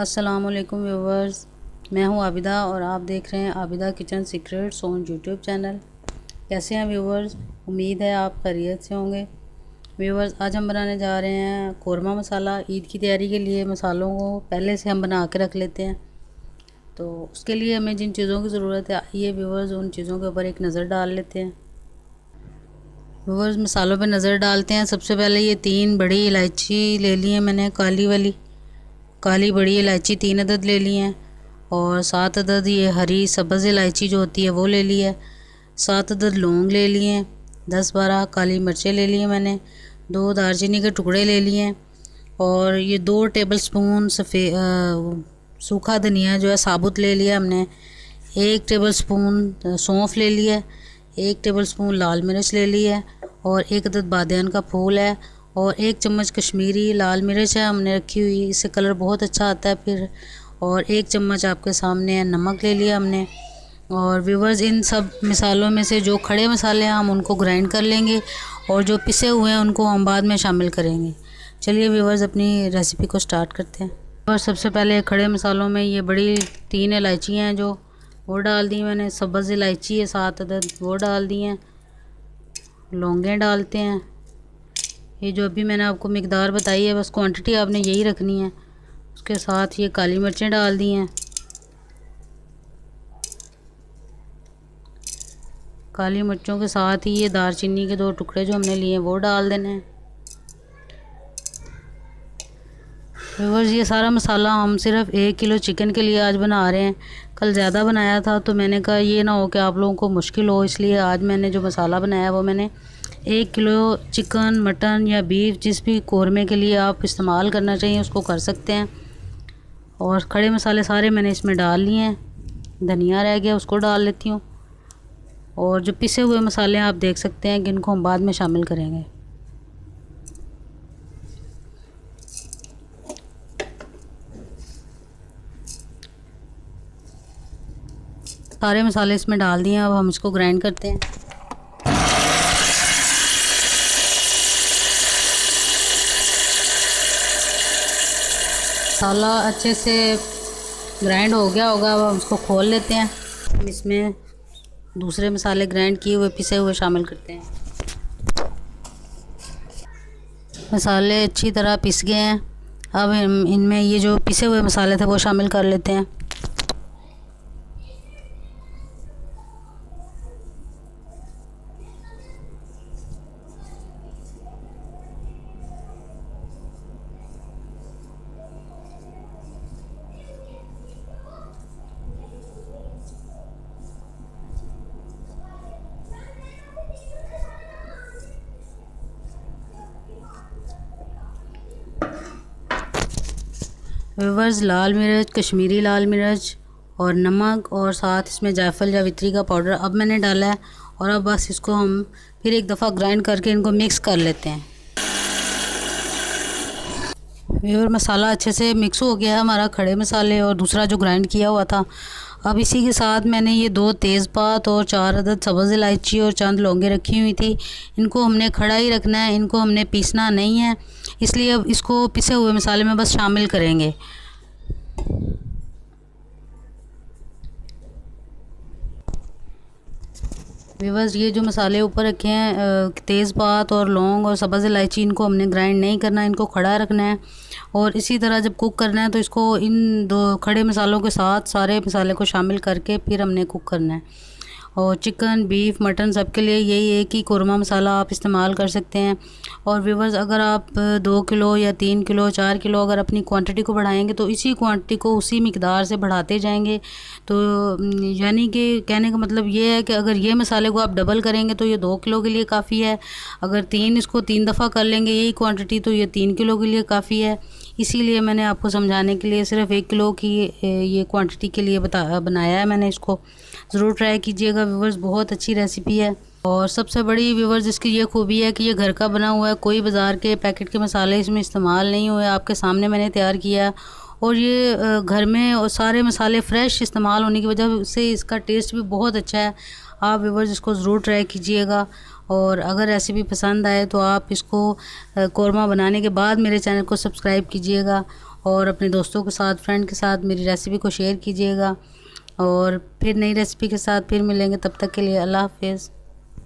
अस्सलामुअलैकुम व्यूवर्स, मैं हूं आबिदा और आप देख रहे हैं Abida kitchen secrets on YouTube channel. कैसे हैं व्यूवर्स? उम्मीद है आप खैरियत से होंगे। व्यूवर्स, आज हम बनाने जा रहे हैं कौरमा मसाला। ईद की तैयारी के लिए मसालों को पहले से हम बना के रख लेते हैं, तो उसके लिए हमें जिन चीज़ों की ज़रूरत है, आइए व्यूवर्स उन चीज़ों के ऊपर एक नज़र डाल लेते हैं। व्यूवर्स, मसालों पर नज़र डालते हैं। सबसे पहले ये 3 बड़ी इलायची ले ली है मैंने, काली बड़ी इलायची 3 अदद ले ली हैं, और 7 अदद ये हरी सब्ज़ इलायची जो होती है वो ले ली है। 7 अदद लौंग ले लिए हैं। 10-12 काली मिर्चें ले ली हैं मैंने। 2 दालचीनी के टुकड़े ले लिए हैं, और ये 2 टेबलस्पून सूखा धनिया जो है साबुत ले लिया हमने। 1 टेबलस्पून सौंफ ले लिया, 1 टेबलस्पून लाल मिर्च ले ली है, और 1 अदद बादियान का फूल है, और 1 चम्मच कश्मीरी लाल मिर्च है हमने रखी हुई, इससे कलर बहुत अच्छा आता है फिर। और 1 चम्मच आपके सामने है नमक ले लिया हमने। और व्यूवर्स, इन सब मसालों में से जो खड़े मसाले हैं हम उनको ग्राइंड कर लेंगे, और जो पिसे हुए हैं उनको हम बाद में शामिल करेंगे। चलिए व्यूवर्स, अपनी रेसिपी को स्टार्ट करते हैं। और सबसे पहले खड़े मसालों में ये बड़ी 3 इलायची हैं जो वो डाल दी मैंने। सब्ज़ इलायची है 7 अदद, वो डाल दी हैं। लौंगें डालते हैं। ये जो अभी मैंने आपको मिकदार बताई है, बस क्वांटिटी आपने यही रखनी है। उसके साथ ये काली मिर्चें डाल दी हैं। काली मिर्चों के साथ ही ये दालचीनी के 2 टुकड़े जो हमने लिए हैं वो डाल देने हैं। व्यूअर्स, ये सारा मसाला हम सिर्फ 1 किलो चिकन के लिए आज बना रहे हैं। कल ज़्यादा बनाया था तो मैंने कहा ये ना हो कि आप लोगों को मुश्किल हो, इसलिए आज मैंने जो मसाला बनाया वो मैंने 1 किलो चिकन, मटन या बीफ, जिस भी कौरमे के लिए आप इस्तेमाल करना चाहिए उसको कर सकते हैं। और खड़े मसाले सारे मैंने इसमें डाल लिए हैं। धनिया रह गया, उसको डाल लेती हूँ। और जो पिसे हुए मसाले आप देख सकते हैं कि इनको हम बाद में शामिल करेंगे। सारे मसाले इसमें डाल दिए, अब हम इसको ग्राइंड करते हैं। मसाला अच्छे से ग्राइंड हो गया होगा, अब हम इसको खोल लेते हैं। हम इसमें दूसरे मसाले ग्राइंड किए हुए पिसे हुए शामिल करते हैं। मसाले अच्छी तरह पिस गए हैं। अब हम इनमें ये जो पिसे हुए मसाले थे वो शामिल कर लेते हैं। व्यूअर्स, लाल मिर्च, कश्मीरी लाल मिर्च और नमक, और साथ इसमें जायफल जावित्री का पाउडर अब मैंने डाला है। और अब बस इसको हम फिर एक दफ़ा ग्राइंड करके इनको मिक्स कर लेते हैं। व्यूअर, मसाला अच्छे से मिक्स हो गया है हमारा, खड़े मसाले और दूसरा जो ग्राइंड किया हुआ था। अब इसी के साथ मैंने ये 2 तेज़पात और 4 अदद सब्ज़ इलायची और चंद लौंगे रखी हुई थी। इनको हमने खड़ा ही रखना है, इनको हमने पीसना नहीं है, इसलिए अब इसको पिसे हुए मसाले में बस शामिल करेंगे। व्यूअर्स, ये जो मसाले ऊपर रखे हैं, तेज़पात और लौंग और सब्ज़ इलायची, इनको हमने ग्राइंड नहीं करना, इनको खड़ा रखना है। और इसी तरह जब कुक करना है तो इसको इन 2 खड़े मसालों के साथ सारे मसाले को शामिल करके फिर हमने कुक करना है। और चिकन, बीफ, मटन सब के लिए यही है कि कौरमा मसाला आप इस्तेमाल कर सकते हैं। और व्यूअर्स, अगर आप 2 किलो या 3 किलो, 4 किलो अगर अपनी क्वांटिटी को बढ़ाएंगे तो इसी क्वांटिटी को उसी मिकदार से बढ़ाते जाएंगे। तो यानी कि कहने का मतलब ये है कि अगर ये मसाले को आप डबल करेंगे तो ये 2 किलो के लिए काफ़ी है। अगर इसको 3 दफ़ा कर लेंगे यही क्वांटिटी तो ये 3 किलो के लिए काफ़ी है। इसीलिए मैंने आपको समझाने के लिए सिर्फ 1 किलो की ये क्वांटिटी के लिए बनाया है मैंने। इसको ज़रूर ट्राई कीजिएगा व्यूवर्स, बहुत अच्छी रेसिपी है। और सबसे बड़ी व्यूवर्स इसकी ये खूबी है कि ये घर का बना हुआ है, कोई बाज़ार के पैकेट के मसाले इसमें इस्तेमाल नहीं हुए, आपके सामने मैंने तैयार किया। और ये घर में और सारे मसाले फ़्रेश इस्तेमाल होने की वजह से इसका टेस्ट भी बहुत अच्छा है। आप व्यूवर्स इसको ज़रूर ट्राई कीजिएगा। और अगर रेसिपी पसंद आए तो आप इसको कौरमा बनाने के बाद मेरे चैनल को सब्सक्राइब कीजिएगा। और अपने दोस्तों के साथ, फ्रेंड के साथ मेरी रेसिपी को शेयर कीजिएगा। और फिर नई रेसिपी के साथ फिर मिलेंगे, तब तक के लिए अल्लाह हाफ़िज़।